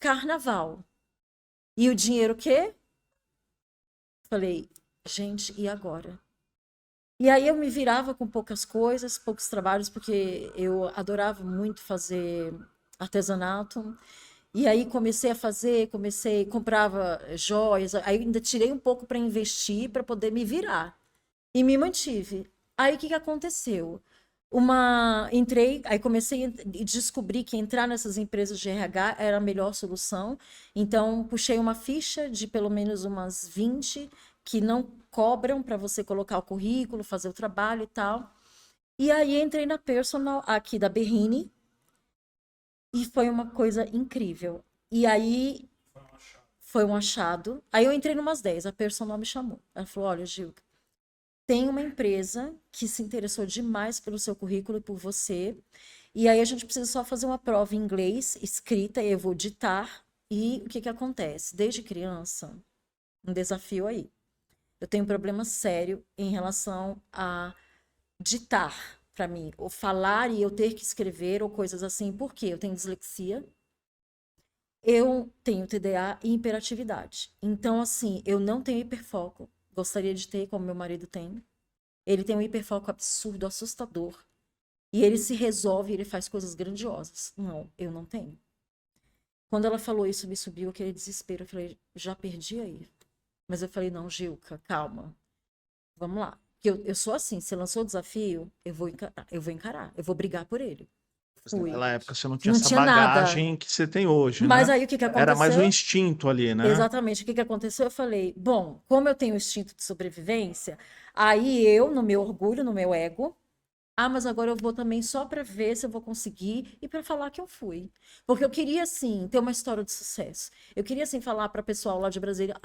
carnaval. E o dinheiro o quê? Falei, gente, e agora? E aí eu me virava com poucas coisas, poucos trabalhos, porque eu adorava muito fazer artesanato. E aí comecei a fazer, comprava joias, aí ainda tirei um pouco para investir, para poder me virar. E me mantive. Aí o que que aconteceu? Entrei, aí comecei e descobri que entrar nessas empresas de RH era a melhor solução. Então, puxei uma ficha de pelo menos umas 20 que não cobram para você colocar o currículo, fazer o trabalho e tal. E aí entrei na Personal aqui da Berrini e foi uma coisa incrível. E aí foi um achado. Aí eu entrei numas 10, a Personal me chamou. Ela falou: "Olha, Gil, tem uma empresa que se interessou demais pelo seu currículo e por você. E aí a gente precisa só fazer uma prova em inglês, escrita, e eu vou ditar. E o que que acontece? Desde criança, um desafio aí. Eu tenho um problema sério em relação a ditar para mim, ou falar e eu ter que escrever, ou coisas assim. Por quê? Eu tenho dislexia, eu tenho TDA e hiperatividade. Então, assim, eu não tenho hiperfoco. Gostaria de ter, como meu marido tem. Ele tem um hiperfoco absurdo, assustador. E ele se resolve, ele faz coisas grandiosas. Não, eu não tenho. Quando ela falou isso, me subiu aquele desespero. Eu falei, já perdi aí. Mas eu falei, não, Gilca, calma. Vamos lá. Porque eu sou assim, se lançou o desafio, eu vou brigar por ele. Mas Fui. naquela época você não tinha Não essa tinha nada. bagagem que você tem hoje, Mas né? aí o que que Era mais um aconteceu? instinto ali, né? Exatamente, o que que aconteceu? Eu falei, bom, como eu tenho instinto de sobrevivência, aí eu, no meu orgulho, no meu ego, mas agora eu vou também só para ver se eu vou conseguir e para falar que eu fui. Porque eu queria, assim, ter uma história de sucesso. Eu queria, assim, falar para o pessoal lá de Brasília: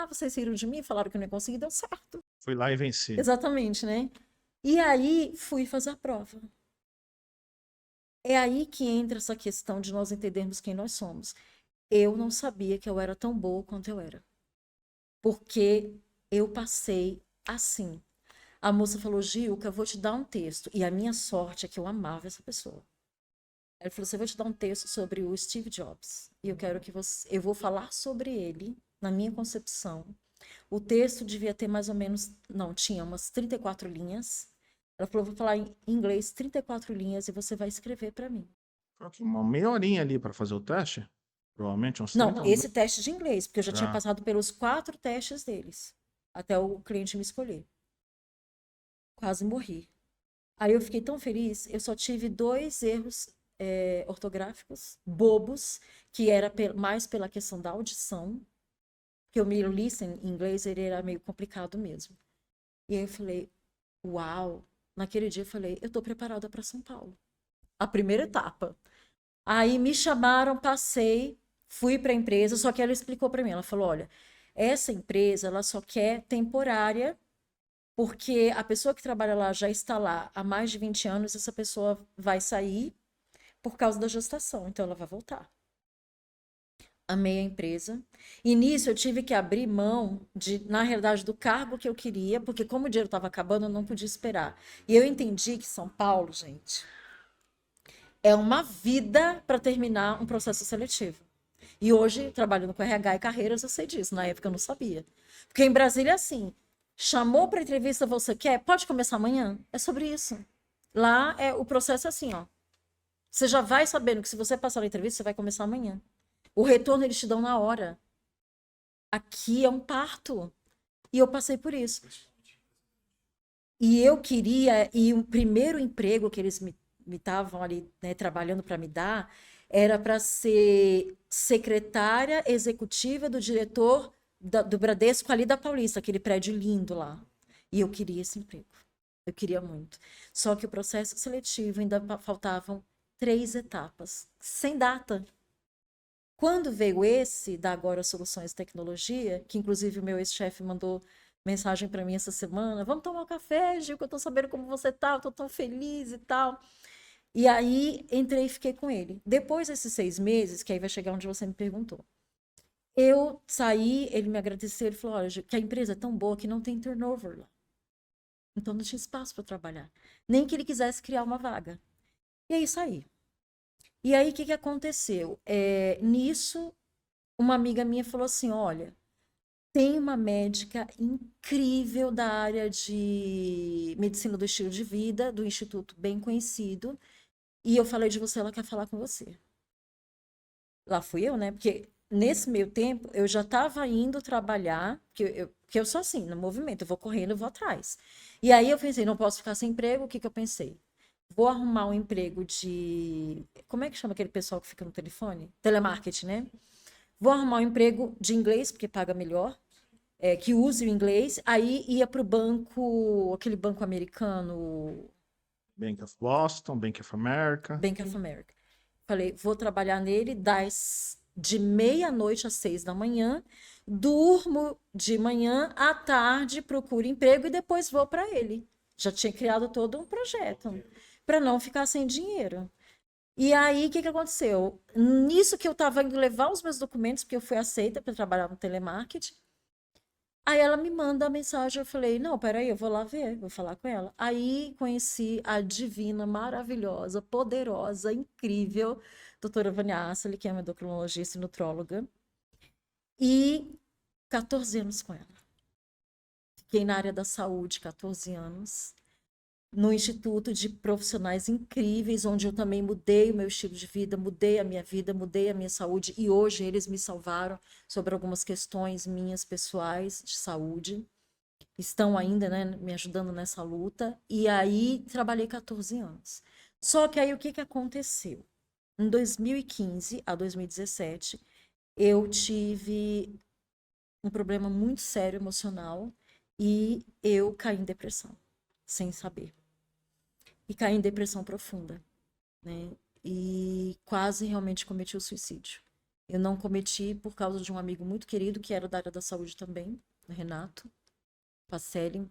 vocês riram de mim, falaram que eu não ia conseguir, deu certo. Fui lá e venci. Exatamente, né? E aí fui fazer a prova. É aí que entra essa questão de nós entendermos quem nós somos. Eu não sabia que eu era tão boa quanto eu era. Porque eu passei assim. A moça falou, Gilca, eu vou te dar um texto. E a minha sorte é que eu amava essa pessoa. Ela falou, você vai te dar um texto sobre o Steve Jobs. E eu quero que você... Eu vou falar sobre ele, na minha concepção. O texto devia ter mais ou menos... Não, tinha umas 34 linhas. Ela falou, vou falar em inglês 34 linhas e você vai escrever para mim. Foi uma meia horinha ali para fazer o teste. Provavelmente uns Não, 30 esse minutos. teste de inglês, porque eu já tinha Já. passado pelos 4 testes deles. Até o cliente me escolher. Quase morri. Aí eu fiquei tão feliz, eu só tive 2 erros ortográficos bobos, que era mais pela questão da audição, que o meu listen em inglês ele era meio complicado mesmo. E aí eu falei, uau! Naquele dia eu falei, eu tô preparada para São Paulo. A primeira etapa. Aí me chamaram, passei, fui para a empresa, só que ela explicou para mim, ela falou, olha, essa empresa ela só quer temporária porque a pessoa que trabalha lá já está lá há mais de 20 anos, essa pessoa vai sair por causa da gestação, então ela vai voltar. Amei a empresa. E nisso eu tive que abrir mão de, na realidade, do cargo que eu queria, porque como o dinheiro estava acabando, eu não podia esperar. E eu entendi que São Paulo, gente, é uma vida para terminar um processo seletivo. E hoje, trabalhando com RH e carreiras, eu sei disso. Na época eu não sabia. Porque em Brasília é assim: chamou para entrevista, você quer? Pode começar amanhã? É sobre isso. Lá é o processo é assim, ó. Você já vai sabendo que se você passar na entrevista, você vai começar amanhã. O retorno eles te dão na hora. Aqui é um parto. E eu passei por isso. E eu queria, e o primeiro emprego que eles me estavam ali, né, trabalhando para me dar, era para ser secretária executiva do diretor do Bradesco ali da Paulista, aquele prédio lindo lá. E eu queria esse emprego. Eu queria muito. Só que o processo seletivo ainda faltavam 3 etapas, sem data. Quando veio esse da Agora Soluções e Tecnologia, que inclusive o meu ex-chefe mandou mensagem para mim essa semana, vamos tomar um café, Gil, que eu tô sabendo como você tá, eu tô tão feliz e tal. E aí entrei e fiquei com ele. Depois desses 6 meses, que aí vai chegar onde você me perguntou, eu saí, ele me agradeceu, ele falou, olha, Gil, que a empresa é tão boa que não tem turnover lá. Então não tinha espaço para trabalhar. Nem que ele quisesse criar uma vaga. E aí saí. E aí, o que que aconteceu? Nisso, uma amiga minha falou assim: olha, tem uma médica incrível da área de medicina do estilo de vida, do instituto bem conhecido, e eu falei de você, ela quer falar com você. Lá fui eu, né? Porque nesse meio tempo eu já estava indo trabalhar, porque eu sou assim, no movimento, eu vou correndo, eu vou atrás. E aí eu pensei, não posso ficar sem emprego, o que que eu pensei? Vou arrumar um emprego de. Como é que chama aquele pessoal que fica no telefone? Telemarketing, né? Vou arrumar um emprego de inglês, porque paga melhor, que use o inglês. Aí ia para o banco, aquele banco americano, Bank of Boston, Bank of America. Bank of America. Falei, vou trabalhar nele de meia-noite às 6 da manhã, durmo de manhã à tarde, procuro emprego e depois vou para ele. Já tinha criado todo um projeto para não ficar sem dinheiro. E aí, o que que aconteceu? Nisso que eu estava indo levar os meus documentos, porque eu fui aceita para trabalhar no telemarketing, aí ela me manda a mensagem, eu falei, não, peraí, eu vou lá ver, vou falar com ela. Aí conheci a divina, maravilhosa, poderosa, incrível, doutora Vânia Asseli, que é uma endocrinologista e nutróloga, e 14 anos com ela. Fiquei na área da saúde 14 anos, no Instituto de Profissionais Incríveis, onde eu também mudei o meu estilo de vida, mudei a minha saúde, e hoje eles me salvaram sobre algumas questões minhas pessoais de saúde. Estão ainda, né, me ajudando nessa luta. E aí trabalhei 14 anos. Só que aí o que que aconteceu? Em 2015 a 2017, eu tive um problema muito sério emocional e eu caí em depressão, sem saber. E caí em depressão profunda, né? E quase realmente cometi o suicídio. Eu não cometi por causa de um amigo muito querido, que era da área da saúde também, o Renato Pacelli,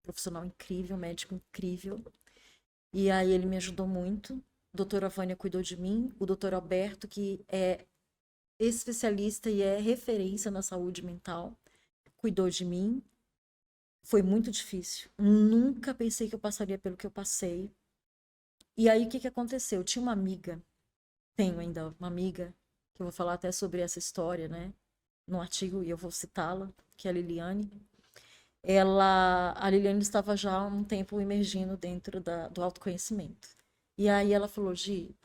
profissional incrível, médico incrível. E aí ele me ajudou muito. A doutora Vânia cuidou de mim. O doutor Alberto, que é especialista e é referência na saúde mental, cuidou de mim. Foi muito difícil. Nunca pensei que eu passaria pelo que eu passei. E aí o que que aconteceu? Eu tinha uma amiga, tenho ainda uma amiga, que eu vou falar até sobre essa história, né? No artigo, e eu vou citá-la, que é a Liliane. A Liliane estava já há um tempo emergindo dentro do autoconhecimento. E aí ela falou, Gi,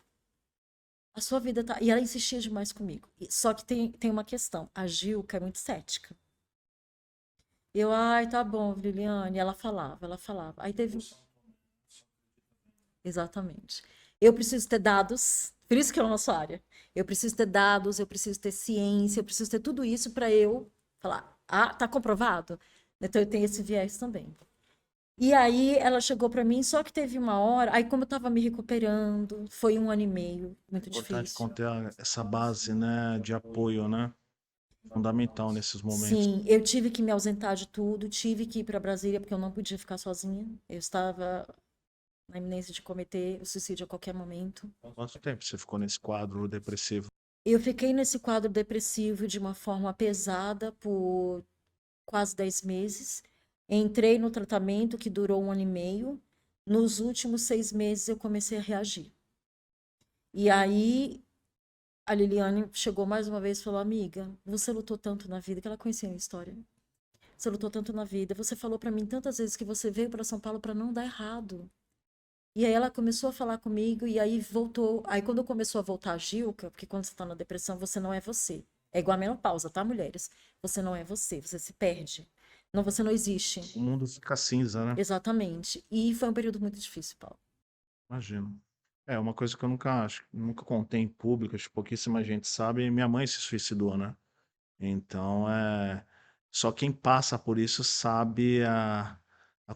a sua vida tá. E ela insistia demais comigo. Só que tem uma questão. A Gilca é muito cética. Eu, ai, tá bom, Liliane. Ela falava, ela falava. Aí teve. Exatamente. Eu preciso ter dados, por isso que é a nossa área. Eu preciso ter dados, eu preciso ter ciência, eu preciso ter tudo isso para eu falar, ah, tá comprovado? Então eu tenho esse viés também. E aí ela chegou para mim, só que teve uma hora, aí como eu tava me recuperando, foi 1 ano e meio, muito Importante difícil. conter essa base, né, de apoio, né? Fundamental nesses momentos. Sim, eu tive que me ausentar de tudo, tive que ir para Brasília porque eu não podia ficar sozinha. Eu estava na iminência de cometer o suicídio a qualquer momento. Quanto tempo você ficou nesse quadro depressivo? Eu fiquei nesse quadro depressivo de uma forma pesada por quase 10 meses. Entrei no tratamento que durou 1 ano e meio. Nos últimos 6 meses eu comecei a reagir. E aí a Liliane chegou mais uma vez e falou: amiga, você lutou tanto na vida, que ela conhecia a minha história. Você lutou tanto na vida. Você falou para mim tantas vezes que você veio para São Paulo para não dar errado. E aí ela começou a falar comigo e aí voltou. Aí quando começou a voltar a Gilca, porque quando você tá na depressão, você não é você. É igual a menopausa, tá, mulheres? Você não é você, você se perde. Não, você não existe. O mundo fica cinza, né? Exatamente. E foi um período muito difícil, Paulo. Imagino. É uma coisa que eu nunca contei em público, acho que pouquíssima gente sabe. Minha mãe se suicidou, né? Então, só quem passa por isso sabe a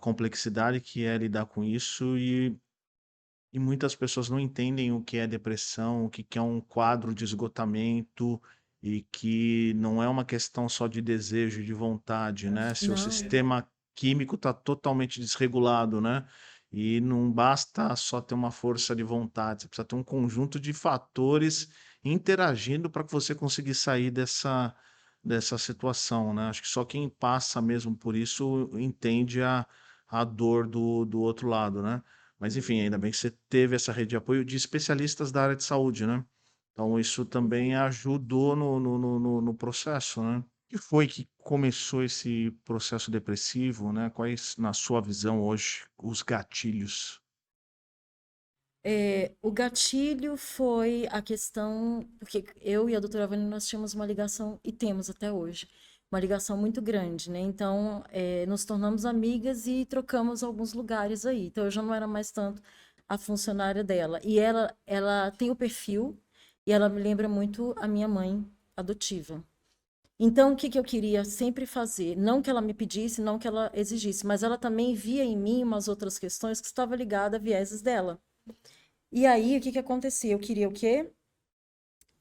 complexidade que é lidar com isso e muitas pessoas não entendem o que é depressão, o que que é um quadro de esgotamento e que não é uma questão só de desejo, de vontade, né? Seu Não, sistema químico está totalmente desregulado, né? E não basta só ter uma força de vontade, você precisa ter um conjunto de fatores interagindo para que você consiga sair dessa situação, né? Acho que só quem passa mesmo por isso entende a dor do outro lado, né? Mas enfim, ainda bem que você teve essa rede de apoio de especialistas da área de saúde, né? Então isso também ajudou no processo, né? O que foi que começou esse processo depressivo, né? Quais, na sua visão hoje, os gatilhos? O gatilho foi a questão, porque eu e a doutora Vânia, nós tínhamos uma ligação, e temos até hoje, uma ligação muito grande, né? Então, nos tornamos amigas e trocamos alguns lugares aí. Então, eu já não era mais tanto a funcionária dela. E ela tem o perfil, e ela me lembra muito a minha mãe adotiva. Então, o que que eu queria sempre fazer? Não que ela me pedisse, não que ela exigisse, mas ela também via em mim umas outras questões que estavam ligadas a vieses dela. E aí, o que que acontecia? Eu queria o quê?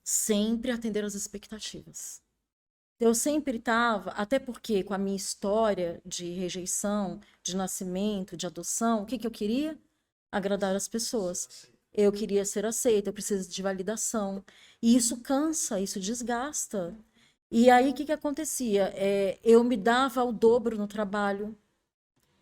Sempre atender às expectativas. Eu sempre estava, até porque com a minha história de rejeição, de nascimento, de adoção, o que que eu queria? Agradar as pessoas. Eu queria ser aceita, eu preciso de validação. E isso cansa, isso desgasta. E aí, o que que acontecia? Eu me dava o dobro no trabalho,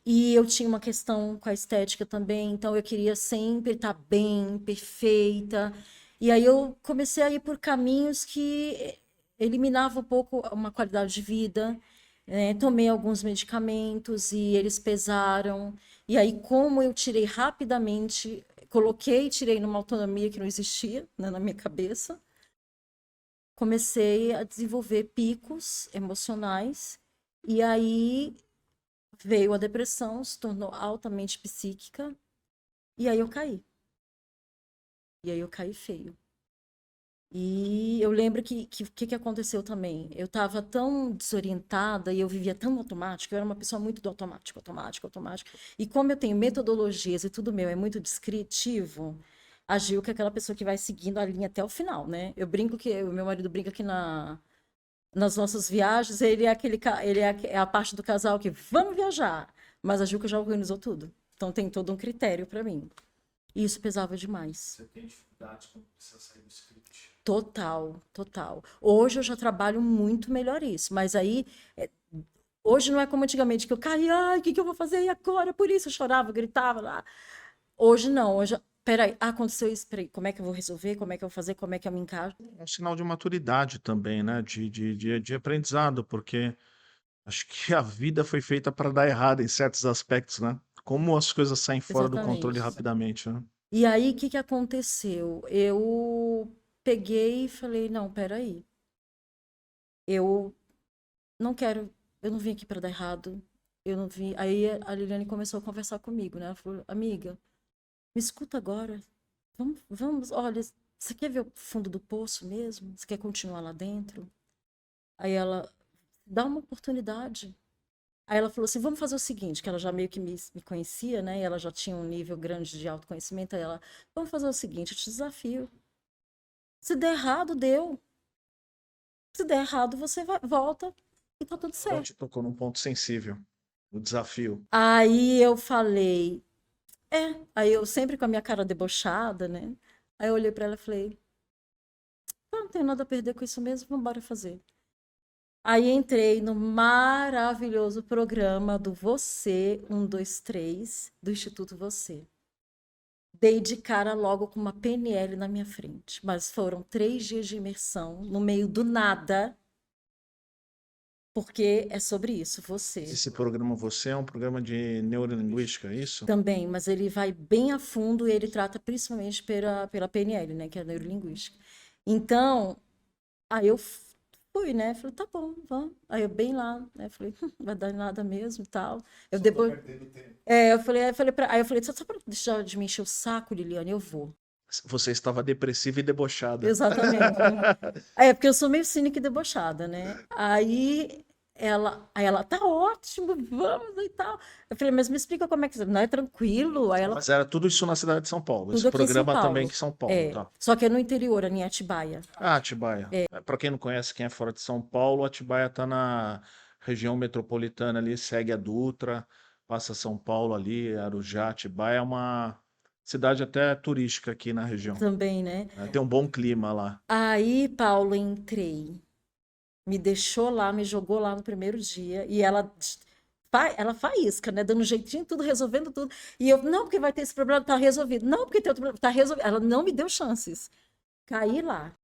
e eu tinha uma questão com a estética também, então eu queria sempre estar bem, perfeita. E aí eu comecei a ir por caminhos que eliminavam um pouco uma qualidade de vida, né? Tomei alguns medicamentos e eles pesaram. E aí, como eu tirei rapidamente, coloquei e tirei numa autonomia que não existia, né, na minha cabeça, comecei a desenvolver picos emocionais. E aí veio a depressão, se tornou altamente psíquica, e aí eu caí. E aí eu caí feio. E eu lembro que aconteceu também. Eu estava tão desorientada e eu vivia tão automático, eu era uma pessoa muito do automático, automático, automático. E como eu tenho metodologias e tudo meu é muito descritivo, a Gilca é aquela pessoa que vai seguindo a linha até o final, né? Eu brinco que o meu marido brinca que nas nossas viagens, ele é é a parte do casal que vamos viajar, mas a Juca já organizou tudo. Então tem todo um critério para mim. E isso pesava demais. Você tem dificuldades quando precisa sair do script? Total, total. Hoje eu já trabalho muito melhor isso, mas aí hoje não é como antigamente que eu caí, ai, o que que eu vou fazer e agora? Por isso eu chorava, gritava lá. Hoje não, hoje, peraí, aconteceu isso, peraí, como é que eu vou resolver? Como é que eu vou fazer? Como é que eu me encaixo? É um sinal de maturidade também, né? De aprendizado, porque acho que a vida foi feita para dar errado em certos aspectos, né? Como as coisas saem fora do controle Exatamente. rapidamente, né? E aí, o que que aconteceu? Eu peguei e falei, não, peraí, eu não quero, eu não vim aqui para dar errado, eu não vim. Aí a Liliane começou a conversar comigo, né? Ela falou, amiga, me escuta agora, vamos, olha, você quer ver o fundo do poço mesmo? Você quer continuar lá dentro? Aí ela, dá uma oportunidade. Aí ela falou assim, vamos fazer o seguinte, que ela já meio que me conhecia, né? E ela já tinha um nível grande de autoconhecimento, aí ela, vamos fazer o seguinte, eu te desafio. Se der errado, deu. Se der errado, você volta e tá tudo Ela certo. te tocou num ponto sensível, o desafio. Aí eu falei, Aí eu sempre com a minha cara debochada, né? Aí eu olhei pra ela e falei, não tenho nada a perder com isso mesmo, vamos embora fazer. Aí entrei no maravilhoso programa do Você 123 do Instituto Você. Dei de cara logo com uma PNL na minha frente, mas foram 3 dias de imersão no meio do nada, porque é sobre isso, você. Esse programa Você é um programa de neurolinguística, é isso? Também, mas ele vai bem a fundo e ele trata principalmente pela PNL, né, que é a neurolinguística. Então, aí eu fui, né, falei, tá bom, vamos. Aí eu bem lá, né, falei, não vai dar nada mesmo e tal. Eu Só tô depois, perdendo tempo. aí eu falei, só pra deixar de me encher o saco, Liliane, eu vou. Você estava depressiva e debochada. Exatamente. É, porque eu sou meio cínica e debochada, né? Aí ela, tá ótimo, vamos e tal. Eu falei, mas me explica como é que não é tranquilo? Aí ela, Mas era tudo isso na cidade de São Paulo. Esse tudo aqui em São programa também Paulo. que São Paulo, É, tá? só que é no interior, ali em Atibaia. Ah, Atibaia. Para quem não conhece, quem é fora de São Paulo, Atibaia está na região metropolitana ali, segue a Dutra, passa São Paulo ali, Arujá, Atibaia é uma cidade até turística aqui na região, Também, né? né? Tem um bom clima lá. Aí, Paulo, entrei. Me deixou lá, me jogou lá no primeiro dia. E ela ela faísca, né? Dando jeitinho, tudo, resolvendo tudo. E eu, não, porque vai ter esse problema, tá resolvido. Não, porque tem outro problema, tá resolvido. Ela não me deu chances. Caí lá.